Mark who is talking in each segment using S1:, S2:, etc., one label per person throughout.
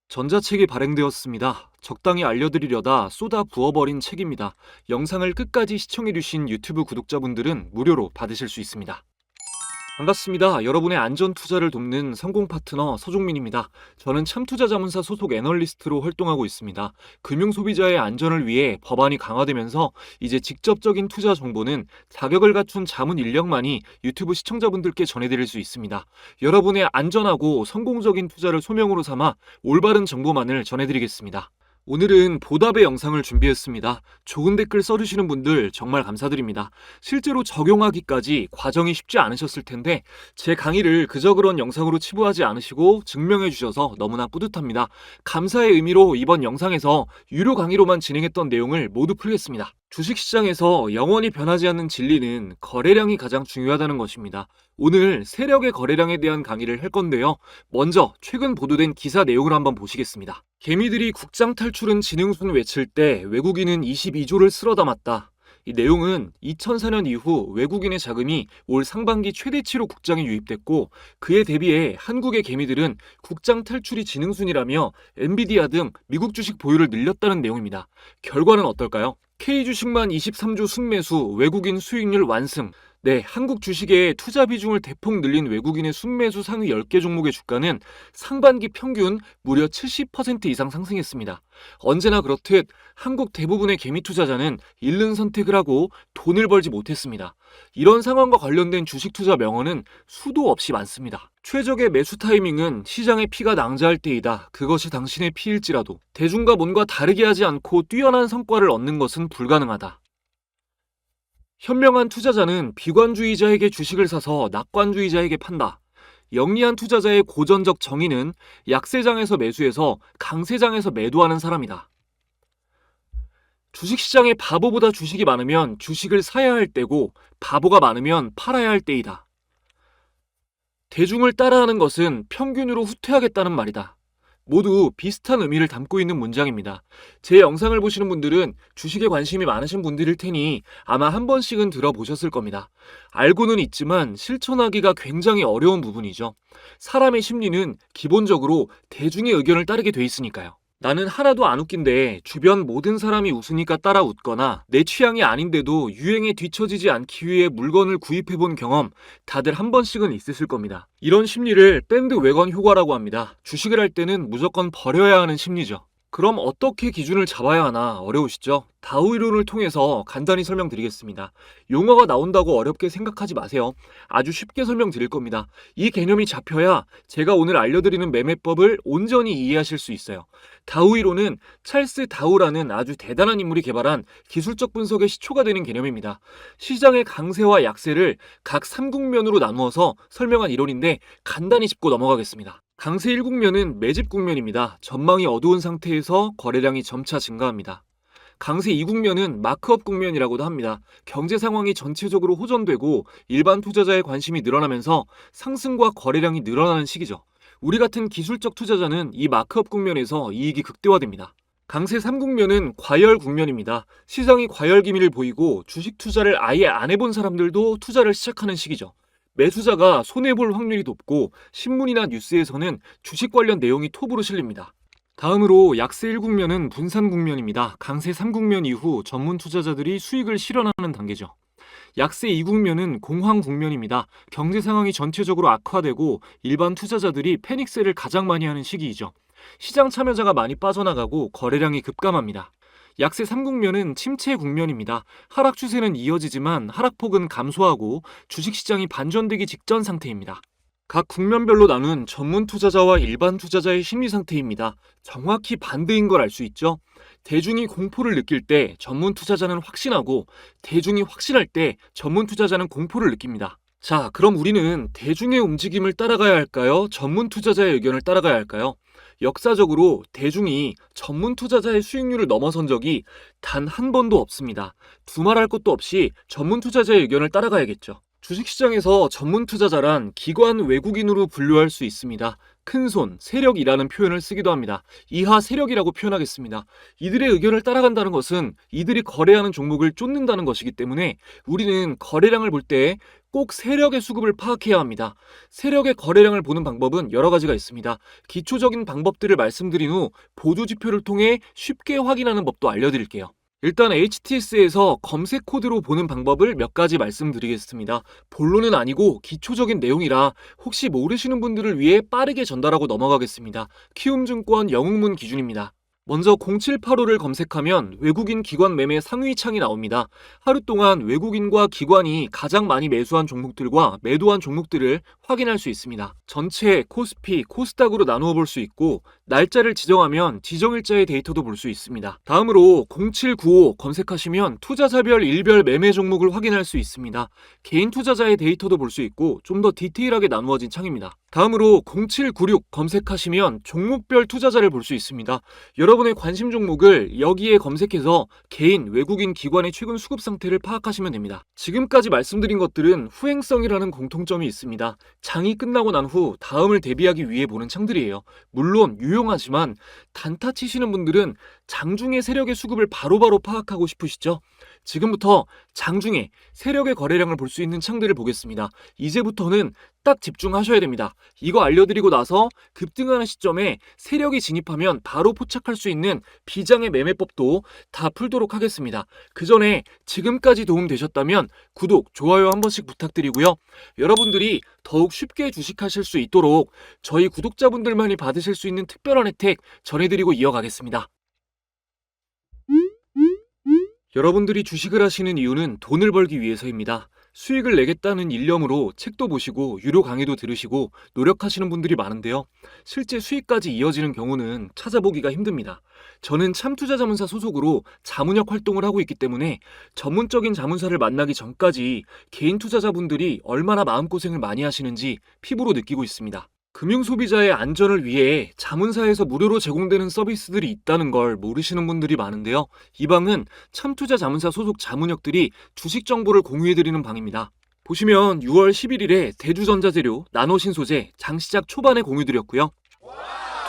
S1: 전자책이 발행되었습니다. 적당히 알려드리려다 쏟아 부어버린 책입니다. 영상을 끝까지 시청해주신 유튜브 구독자분들은 무료로 받으실 수 있습니다. 반갑습니다. 여러분의 안전 투자를 돕는 성공 파트너 서종민입니다. 저는 참투자자문사 소속 애널리스트로 활동하고 있습니다. 금융 소비자의 안전을 위해 법안이 강화되면서 이제 직접적인 투자 정보는 자격을 갖춘 자문 인력만이 유튜브 시청자분들께 전해드릴 수 있습니다. 여러분의 안전하고 성공적인 투자를 소명으로 삼아 올바른 정보만을 전해드리겠습니다. 오늘은 보답의 영상을 준비했습니다. 좋은 댓글 써주시는 분들 정말 감사드립니다. 실제로 적용하기까지 과정이 쉽지 않으셨을 텐데 제 강의를 그저 그런 영상으로 치부하지 않으시고 증명해 주셔서 너무나 뿌듯합니다. 감사의 의미로 이번 영상에서 유료 강의로만 진행했던 내용을 모두 풀겠습니다. 주식시장에서 영원히 변하지 않는 진리는 거래량이 가장 중요하다는 것입니다. 오늘 세력의 거래량에 대한 강의를 할 건데요. 먼저 최근 보도된 기사 내용을 한번 보시겠습니다. 개미들이 국장 탈출은 지능순 외칠 때 외국인은 22조를 쓸어 담았다. 이 내용은 2004년 이후 외국인의 자금이 올 상반기 최대치로 국장에 유입됐고 그에 대비해 한국의 개미들은 국장 탈출이 지능순이라며 엔비디아 등 미국 주식 보유를 늘렸다는 내용입니다. 결과는 어떨까요? K주식만 23조 순매수, 외국인 수익률 완승. 네, 한국 주식의 투자 비중을 대폭 늘린 외국인의 순매수 상위 10개 종목의 주가는 상반기 평균 무려 70% 이상 상승했습니다. 언제나 그렇듯 한국 대부분의 개미 투자자는 잃는 선택을 하고 돈을 벌지 못했습니다. 이런 상황과 관련된 주식 투자 명언은 수도 없이 많습니다. 최적의 매수 타이밍은 시장의 피가 낭자할 때이다. 그것이 당신의 피일지라도 대중과 뭔가 다르게 하지 않고 뛰어난 성과를 얻는 것은 불가능하다. 현명한 투자자는 비관주의자에게 주식을 사서 낙관주의자에게 판다. 영리한 투자자의 고전적 정의는 약세장에서 매수해서 강세장에서 매도하는 사람이다. 주식시장에 바보보다 주식이 많으면 주식을 사야 할 때고 바보가 많으면 팔아야 할 때이다. 대중을 따라하는 것은 평균으로 후퇴하겠다는 말이다. 모두 비슷한 의미를 담고 있는 문장입니다. 제 영상을 보시는 분들은 주식에 관심이 많으신 분들일 테니 아마 한 번씩은 들어보셨을 겁니다. 알고는 있지만 실천하기가 굉장히 어려운 부분이죠. 사람의 심리는 기본적으로 대중의 의견을 따르게 돼 있으니까요. 나는 하나도 안 웃긴데 주변 모든 사람이 웃으니까 따라 웃거나 내 취향이 아닌데도 유행에 뒤처지지 않기 위해 물건을 구입해본 경험 다들 한 번씩은 있으실 겁니다. 이런 심리를 밴드웨건 효과라고 합니다. 주식을 할 때는 무조건 버려야 하는 심리죠. 그럼 어떻게 기준을 잡아야 하나 어려우시죠? 다우 이론을 통해서 간단히 설명드리겠습니다. 용어가 나온다고 어렵게 생각하지 마세요. 아주 쉽게 설명드릴 겁니다. 이 개념이 잡혀야 제가 오늘 알려드리는 매매법을 온전히 이해하실 수 있어요. 다우 이론은 찰스 다우라는 아주 대단한 인물이 개발한 기술적 분석의 시초가 되는 개념입니다. 시장의 강세와 약세를 각 3국면으로 나누어서 설명한 이론인데 간단히 짚고 넘어가겠습니다. 강세 1국면은 매집 국면입니다. 전망이 어두운 상태에서 거래량이 점차 증가합니다. 강세 2국면은 마크업 국면이라고도 합니다. 경제 상황이 전체적으로 호전되고 일반 투자자의 관심이 늘어나면서 상승과 거래량이 늘어나는 시기죠. 우리 같은 기술적 투자자는 이 마크업 국면에서 이익이 극대화됩니다. 강세 3국면은 과열 국면입니다. 시장이 과열 기미를 보이고 주식 투자를 아예 안 해본 사람들도 투자를 시작하는 시기죠. 매수자가 손해볼 확률이 높고 신문이나 뉴스에서는 주식 관련 내용이 톱으로 실립니다. 다음으로 약세 1국면은 분산 국면입니다. 강세 3국면 이후 전문 투자자들이 수익을 실현하는 단계죠. 약세 2국면은 공황 국면입니다. 경제 상황이 전체적으로 악화되고 일반 투자자들이 패닉셀을 가장 많이 하는 시기이죠. 시장 참여자가 많이 빠져나가고 거래량이 급감합니다. 약세 3국면은 침체 국면입니다. 하락 추세는 이어지지만 하락폭은 감소하고 주식시장이 반전되기 직전 상태입니다. 각 국면별로 나눈 전문 투자자와 일반 투자자의 심리 상태입니다. 정확히 반대인 걸 알 수 있죠? 대중이 공포를 느낄 때 전문 투자자는 확신하고 대중이 확신할 때 전문 투자자는 공포를 느낍니다. 자, 그럼 우리는 대중의 움직임을 따라가야 할까요? 전문 투자자의 의견을 따라가야 할까요? 역사적으로 대중이 전문 투자자의 수익률을 넘어선 적이 단 한 번도 없습니다. 두말할 것도 없이 전문 투자자의 의견을 따라가야겠죠. 주식시장에서 전문 투자자란 기관 외국인으로 분류할 수 있습니다. 큰손, 세력이라는 표현을 쓰기도 합니다. 이하 세력이라고 표현하겠습니다. 이들의 의견을 따라간다는 것은 이들이 거래하는 종목을 쫓는다는 것이기 때문에 우리는 거래량을 볼 때 꼭 세력의 수급을 파악해야 합니다. 세력의 거래량을 보는 방법은 여러 가지가 있습니다. 기초적인 방법들을 말씀드린 후 보조 지표를 통해 쉽게 확인하는 법도 알려드릴게요. 일단 HTS에서 검색 코드로 보는 방법을 몇 가지 말씀드리겠습니다. 본론은 아니고 기초적인 내용이라 혹시 모르시는 분들을 위해 빠르게 전달하고 넘어가겠습니다. 키움증권 영웅문 기준입니다. 먼저 0785를 검색하면 외국인 기관 매매 상위 창이 나옵니다. 하루 동안 외국인과 기관이 가장 많이 매수한 종목들과 매도한 종목들을 확인할 수 있습니다. 전체, 코스피, 코스닥으로 나누어 볼 수 있고 날짜를 지정하면 지정일자의 데이터도 볼 수 있습니다. 다음으로 0795 검색하시면 투자자별 일별 매매 종목을 확인할 수 있습니다. 개인 투자자의 데이터도 볼 수 있고 좀 더 디테일하게 나누어진 창입니다. 다음으로 0796 검색하시면 종목별 투자자를 볼 수 있습니다. 여러분의 관심 종목을 여기에 검색해서 개인, 외국인, 기관의 최근 수급 상태를 파악하시면 됩니다. 지금까지 말씀드린 것들은 후행성이라는 공통점이 있습니다. 장이 끝나고 난 후 다음을 대비하기 위해 보는 창들이에요. 물론 유용하지만 단타 치시는 분들은 장중에 세력의 수급을 바로바로 파악하고 싶으시죠? 지금부터 장중에 세력의 거래량을 볼 수 있는 창들을 보겠습니다. 이제부터는 딱 집중하셔야 됩니다. 이거 알려드리고 나서 급등하는 시점에 세력이 진입하면 바로 포착할 수 있는 비장의 매매법도 다 풀도록 하겠습니다. 그 전에 지금까지 도움되셨다면 구독, 좋아요 한 번씩 부탁드리고요. 여러분들이 더욱 쉽게 주식하실 수 있도록 저희 구독자분들만이 받으실 수 있는 특별한 혜택 전해드리고 이어가겠습니다. 여러분들이 주식을 하시는 이유는 돈을 벌기 위해서입니다. 수익을 내겠다는 일념으로 책도 보시고 유료 강의도 들으시고 노력하시는 분들이 많은데요. 실제 수익까지 이어지는 경우는 찾아보기가 힘듭니다. 저는 참투자자문사 소속으로 자문역 활동을 하고 있기 때문에 전문적인 자문사를 만나기 전까지 개인 투자자분들이 얼마나 마음고생을 많이 하시는지 피부로 느끼고 있습니다. 금융소비자의 안전을 위해 자문사에서 무료로 제공되는 서비스들이 있다는 걸 모르시는 분들이 많은데요. 이 방은 참투자자문사 소속 자문역들이 주식 정보를 공유해드리는 방입니다. 보시면 6월 11일에 대주전자재료, 나노신소재 장시작 초반에 공유드렸고요.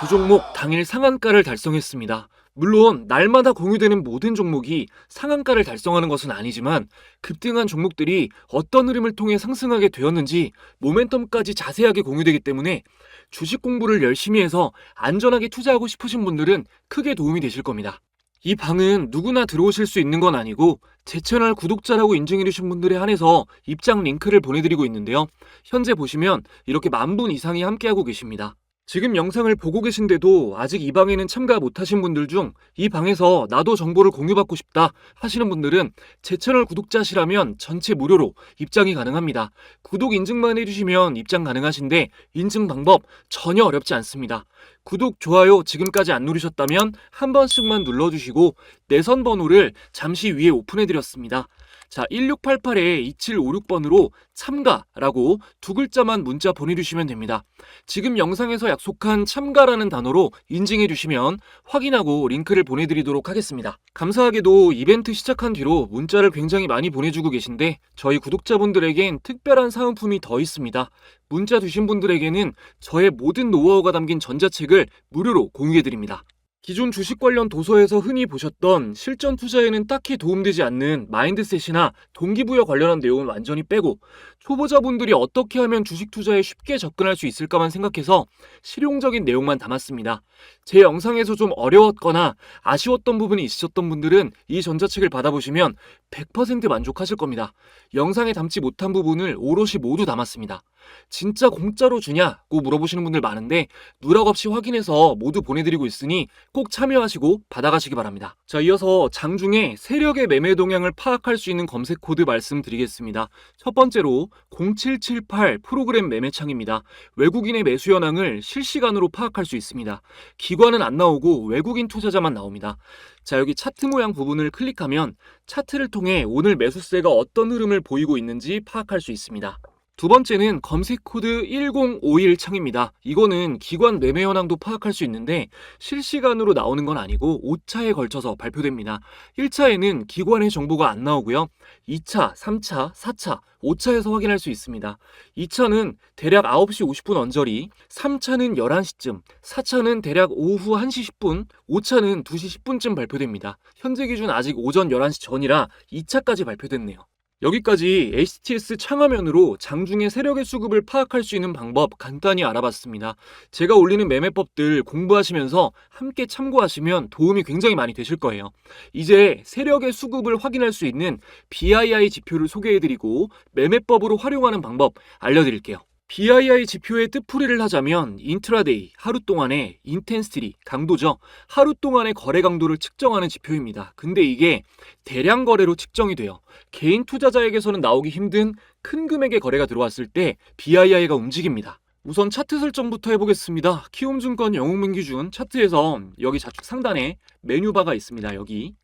S1: 두 종목 당일 상한가를 달성했습니다. 물론 날마다 공유되는 모든 종목이 상한가를 달성하는 것은 아니지만 급등한 종목들이 어떤 흐름을 통해 상승하게 되었는지 모멘텀까지 자세하게 공유되기 때문에 주식 공부를 열심히 해서 안전하게 투자하고 싶으신 분들은 크게 도움이 되실 겁니다. 이 방은 누구나 들어오실 수 있는 건 아니고 제 채널 구독자라고 인증해주신 분들에 한해서 입장 링크를 보내드리고 있는데요. 현재 보시면 이렇게 10,000분 이상이 함께하고 계십니다. 지금 영상을 보고 계신데도 아직 이 방에는 참가 못하신 분들 중 이 방에서 나도 정보를 공유받고 싶다 하시는 분들은 제 채널 구독자시라면 전체 무료로 입장이 가능합니다. 구독 인증만 해주시면 입장 가능하신데 인증 방법 전혀 어렵지 않습니다. 구독, 좋아요 지금까지 안 누르셨다면 한 번씩만 눌러주시고 내선 번호를 잠시 위에 오픈해드렸습니다. 자, 1688-2756번으로 참가라고 두 글자만 문자 보내주시면 됩니다. 지금 영상에서 약속한 참가라는 단어로 인증해주시면 확인하고 링크를 보내드리도록 하겠습니다. 감사하게도 이벤트 시작한 뒤로 문자를 굉장히 많이 보내주고 계신데 저희 구독자분들에겐 특별한 사은품이 더 있습니다. 문자 주신 분들에게는 저의 모든 노하우가 담긴 전자책을 무료로 공유해드립니다. 기존 주식 관련 도서에서 흔히 보셨던 실전 투자에는 딱히 도움되지 않는 마인드셋이나 동기부여 관련한 내용은 완전히 빼고 초보자분들이 어떻게 하면 주식 투자에 쉽게 접근할 수 있을까만 생각해서 실용적인 내용만 담았습니다. 제 영상에서 좀 어려웠거나 아쉬웠던 부분이 있으셨던 분들은 이 전자책을 받아보시면 100% 만족하실 겁니다. 영상에 담지 못한 부분을 오롯이 모두 담았습니다. 진짜 공짜로 주냐고 물어보시는 분들 많은데 누락 없이 확인해서 모두 보내드리고 있으니 꼭 참여하시고 받아가시기 바랍니다. 자, 이어서 장중에 세력의 매매 동향을 파악할 수 있는 검색 코드 말씀드리겠습니다. 첫 번째로 0778 프로그램 매매창입니다. 외국인의 매수 현황을 실시간으로 파악할 수 있습니다. 기관은 안 나오고 외국인 투자자만 나옵니다. 자, 여기 차트 모양 부분을 클릭하면 차트를 통해 오늘 매수세가 어떤 흐름을 보이고 있는지 파악할 수 있습니다. 두 번째는 검색 코드 1051 창입니다. 이거는 기관 매매 현황도 파악할 수 있는데 실시간으로 나오는 건 아니고 5차에 걸쳐서 발표됩니다. 1차에는 기관의 정보가 안 나오고요. 2차, 3차, 4차, 5차에서 확인할 수 있습니다. 2차는 대략 9시 50분 언저리, 3차는 11시쯤, 4차는 대략 오후 1시 10분, 5차는 2시 10분쯤 발표됩니다. 현재 기준 아직 오전 11시 전이라 2차까지 발표됐네요. 여기까지 HTS 창화면으로 장중의 세력의 수급을 파악할 수 있는 방법 간단히 알아봤습니다. 제가 올리는 매매법들 공부하시면서 함께 참고하시면 도움이 굉장히 많이 되실 거예요. 이제 세력의 수급을 확인할 수 있는 BII 지표를 소개해드리고 매매법으로 활용하는 방법 알려드릴게요. BII 지표의 뜻풀이를 하자면 인트라데이, 하루 동안의 인텐시티, 강도죠. 하루 동안의 거래 강도를 측정하는 지표입니다. 근데 이게 대량 거래로 측정이 돼요. 개인 투자자에게서는 나오기 힘든 큰 금액의 거래가 들어왔을 때 BII가 움직입니다. 우선 차트 설정부터 해보겠습니다. 키움증권 영웅민기준 차트에서 여기 좌측 상단에 메뉴바가 있습니다. 여기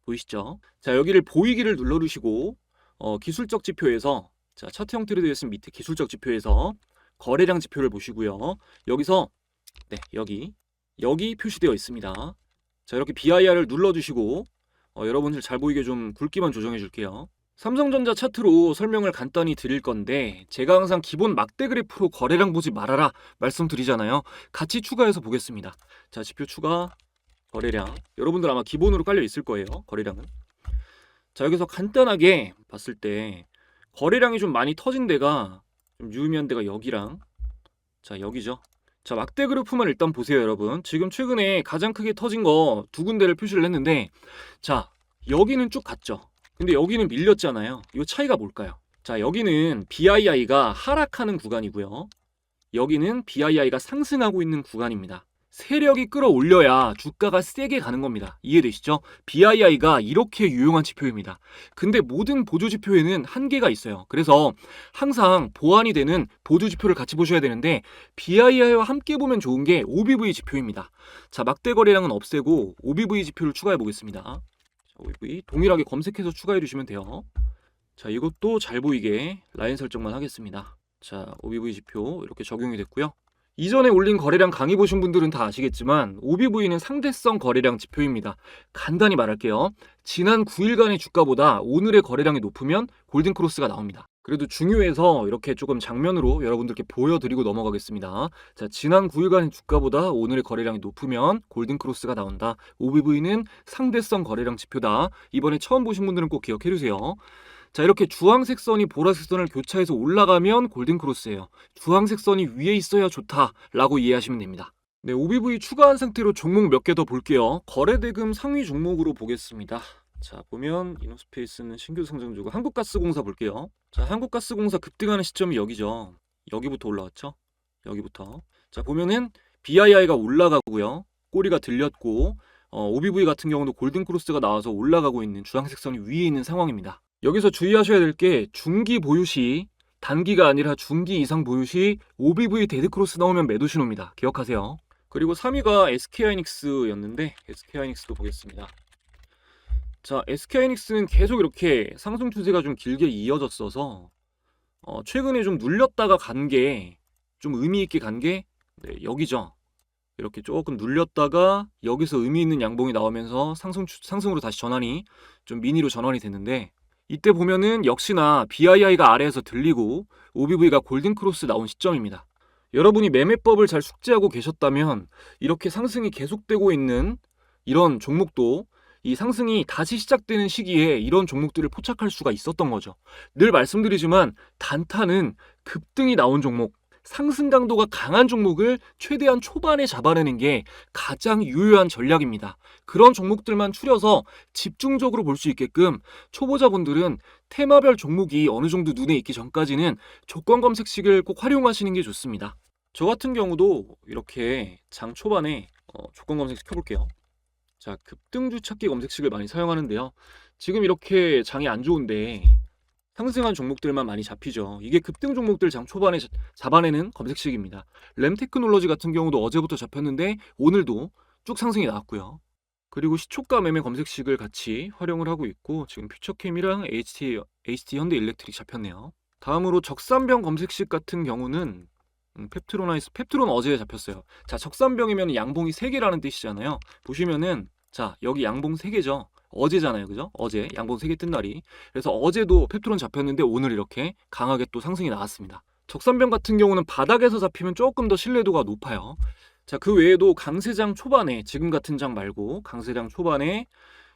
S1: 보이시죠? 자, 여기를 보이기를 눌러주시고 기술적 지표에서 자, 차트 형태로 되어 있으면 밑에 기술적 지표에서 거래량 지표를 보시고요. 여기서 네, 여기 표시되어 있습니다. 자, 이렇게 BIR을 눌러주시고 여러분들 잘 보이게 좀 굵기만 조정해 줄게요. 삼성전자 차트로 설명을 간단히 드릴 건데 제가 항상 기본 막대 그래프로 거래량 보지 말아라 말씀드리잖아요. 같이 추가해서 보겠습니다. 자, 지표 추가, 거래량. 여러분들 아마 기본으로 깔려 있을 거예요. 거래량은. 자, 여기서 간단하게 봤을 때 거래량이 좀 많이 터진 데가 좀 유의미한 데가 여기랑 자, 여기죠. 자, 막대 그래프만 일단 보세요, 여러분. 지금 최근에 가장 크게 터진 거 두 군데를 표시를 했는데 자, 여기는 쭉 갔죠. 근데 여기는 밀렸잖아요. 이 차이가 뭘까요? 자, 여기는 BII가 하락하는 구간이고요. 여기는 BII가 상승하고 있는 구간입니다. 세력이 끌어올려야 주가가 세게 가는 겁니다. 이해되시죠? BII가 이렇게 유용한 지표입니다. 근데 모든 보조 지표에는 한계가 있어요. 그래서 항상 보완이 되는 보조 지표를 같이 보셔야 되는데 BII와 함께 보면 좋은 게 OBV 지표입니다. 자, 막대 거래량은 없애고 OBV 지표를 추가해 보겠습니다. 자, OBV 동일하게 검색해서 추가해 주시면 돼요. 자, 이것도 잘 보이게 라인 설정만 하겠습니다. 자, OBV 지표 이렇게 적용이 됐고요. 이전에 올린 거래량 강의 보신 분들은 다 아시겠지만 OBV는 상대성 거래량 지표입니다. 간단히 말할게요. 지난 9일간의 주가보다 오늘의 거래량이 높으면 골든크로스가 나옵니다. 그래도 중요해서 이렇게 조금 장면으로 여러분들께 보여드리고 넘어가겠습니다. 자, 지난 9일간의 주가보다 오늘의 거래량이 높으면 골든크로스가 나온다. OBV는 상대성 거래량 지표다. 이번에 처음 보신 분들은 꼭 기억해 주세요. 자, 이렇게 주황색 선이 보라색 선을 교차해서 올라가면 골든크로스예요. 주황색 선이 위에 있어야 좋다라고 이해하시면 됩니다. 네, OBV 추가한 상태로 종목 몇 개 더 볼게요. 거래대금 상위 종목으로 보겠습니다. 자, 보면 이노스페이스는 신규 성장주고 한국가스공사 볼게요. 자, 한국가스공사 급등하는 시점이 여기죠. 여기부터 올라왔죠. 여기부터. 자, 보면은 BII가 올라가고요. 꼬리가 들렸고 OBV 같은 경우도 골든크로스가 나와서 올라가고 있는 주황색 선이 위에 있는 상황입니다. 여기서 주의하셔야 될 게 중기 보유 시 단기가 아니라 중기 이상 보유 시 OBV 데드크로스 나오면 매도 신호입니다. 기억하세요. 그리고 3위가 SK하이닉스였는데 SK하이닉스도 보겠습니다. 자, SK하이닉스는 계속 이렇게 상승 추세가 좀 길게 이어졌어서 최근에 좀 눌렸다가 간 게 좀 의미 있게 간 게 네, 여기죠. 이렇게 조금 눌렸다가 여기서 의미 있는 양봉이 나오면서 상승으로 다시 전환이 좀 미니로 전환이 됐는데 이때 보면은 역시나 BII가 아래에서 들리고 OBV가 골든크로스 나온 시점입니다. 여러분이 매매법을 잘 숙지하고 계셨다면 이렇게 상승이 계속되고 있는 이런 종목도 이 상승이 다시 시작되는 시기에 이런 종목들을 포착할 수가 있었던 거죠. 늘 말씀드리지만 단타는 급등이 나온 종목, 상승 강도가 강한 종목을 최대한 초반에 잡아내는 게 가장 유효한 전략입니다. 그런 종목들만 추려서 집중적으로 볼 수 있게끔 초보자분들은 테마별 종목이 어느 정도 눈에 익기 전까지는 조건 검색식을 꼭 활용하시는 게 좋습니다. 저 같은 경우도 이렇게 장 초반에 조건 검색식 켜볼게요. 자, 급등주 찾기 검색식을 많이 사용하는데요. 지금 이렇게 장이 안 좋은데 상승한 종목들만 많이 잡히죠. 이게 급등 종목들 장 초반에 잡아내는 검색식입니다. 램테크놀로지 같은 경우도 어제부터 잡혔는데 오늘도 쭉 상승이 나왔고요. 그리고 시초가 매매 검색식을 같이 활용을 하고 있고 지금 퓨처캠이랑 HT 현대일렉트릭 잡혔네요. 다음으로 적산병 검색식 같은 경우는 펩트론 어제 잡혔어요. 자, 적산병이면 양봉이 3개라는 뜻이잖아요. 보시면은 자, 여기 양봉 3개죠. 어제잖아요. 그죠? 어제 양봉 3개 뜬 날이. 그래서 어제도 펩트론 잡혔는데 오늘 이렇게 강하게 또 상승이 나왔습니다. 적산병 같은 경우는 바닥에서 잡히면 조금 더 신뢰도가 높아요. 자, 그 외에도 강세장 초반에 지금 같은 장 말고 강세장 초반에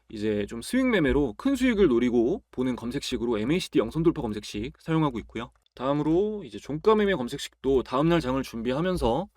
S1: 이제 좀 스윙 매매로 큰 수익을 노리고 보는 검색식으로 MACD 영선 돌파 검색식 사용하고 있고요. 다음으로 이제 종가 매매 검색식도 다음날 장을 준비하면서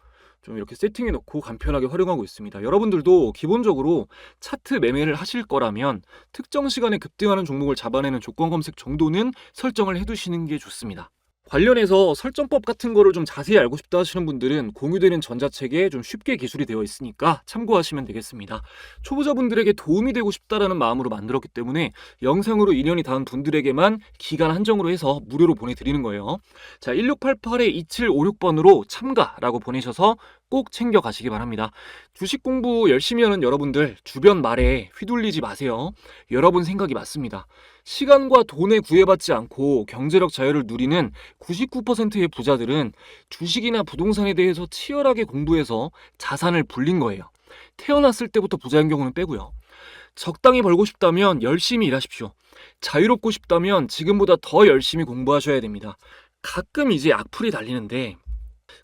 S1: 좀 이렇게 세팅해 놓고 간편하게 활용하고 있습니다. 여러분들도 기본적으로 차트 매매를 하실 거라면 특정 시간에 급등하는 종목을 잡아내는 조건 검색 정도는 설정을 해두시는 게 좋습니다. 관련해서 설정법 같은 거를 좀 자세히 알고 싶다 하시는 분들은 공유되는 전자책에 좀 쉽게 기술이 되어 있으니까 참고하시면 되겠습니다. 초보자분들에게 도움이 되고 싶다라는 마음으로 만들었기 때문에 영상으로 인연이 닿은 분들에게만 기간 한정으로 해서 무료로 보내드리는 거예요. 자, 1688-2756번으로 참가라고 보내셔서 꼭 챙겨 가시기 바랍니다. 주식 공부 열심히 하는 여러분들 주변 말에 휘둘리지 마세요. 여러분 생각이 맞습니다. 시간과 돈에 구애받지 않고 경제력 자유를 누리는 99%의 부자들은 주식이나 부동산에 대해서 치열하게 공부해서 자산을 불린 거예요. 태어났을 때부터 부자인 경우는 빼고요. 적당히 벌고 싶다면 열심히 일하십시오. 자유롭고 싶다면 지금보다 더 열심히 공부하셔야 됩니다. 가끔 이제 악플이 달리는데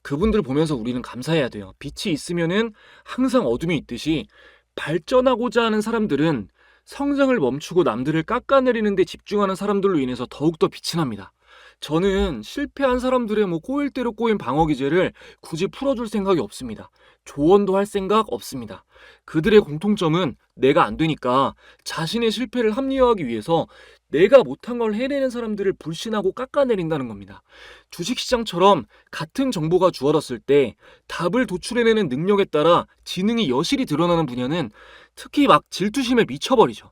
S1: 그분들 보면서 우리는 감사해야 돼요. 빛이 있으면은 항상 어둠이 있듯이 발전하고자 하는 사람들은 성장을 멈추고 남들을 깎아내리는 데 집중하는 사람들로 인해서 더욱더 빛이 납니다. 저는 실패한 사람들의 꼬일 대로 꼬인 방어 기제를 굳이 풀어줄 생각이 없습니다. 조언도 할 생각 없습니다. 그들의 공통점은 내가 안 되니까 자신의 실패를 합리화하기 위해서 내가 못한 걸 해내는 사람들을 불신하고 깎아내린다는 겁니다. 주식시장처럼 같은 정보가 주어졌을 때 답을 도출해내는 능력에 따라 지능이 여실히 드러나는 분야는 특히 막 질투심에 미쳐버리죠.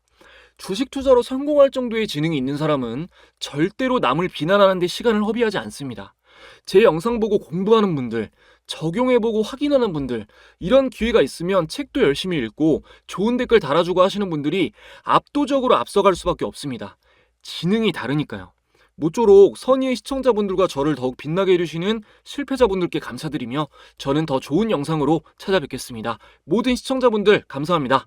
S1: 주식 투자로 성공할 정도의 지능이 있는 사람은 절대로 남을 비난하는 데 시간을 허비하지 않습니다. 제 영상 보고 공부하는 분들, 적용해보고 확인하는 분들, 이런 기회가 있으면 책도 열심히 읽고 좋은 댓글 달아주고 하시는 분들이 압도적으로 앞서갈 수밖에 없습니다. 지능이 다르니까요. 모쪼록 선의의 시청자분들과 저를 더욱 빛나게 해주시는 실패자분들께 감사드리며 저는 더 좋은 영상으로 찾아뵙겠습니다. 모든 시청자분들 감사합니다.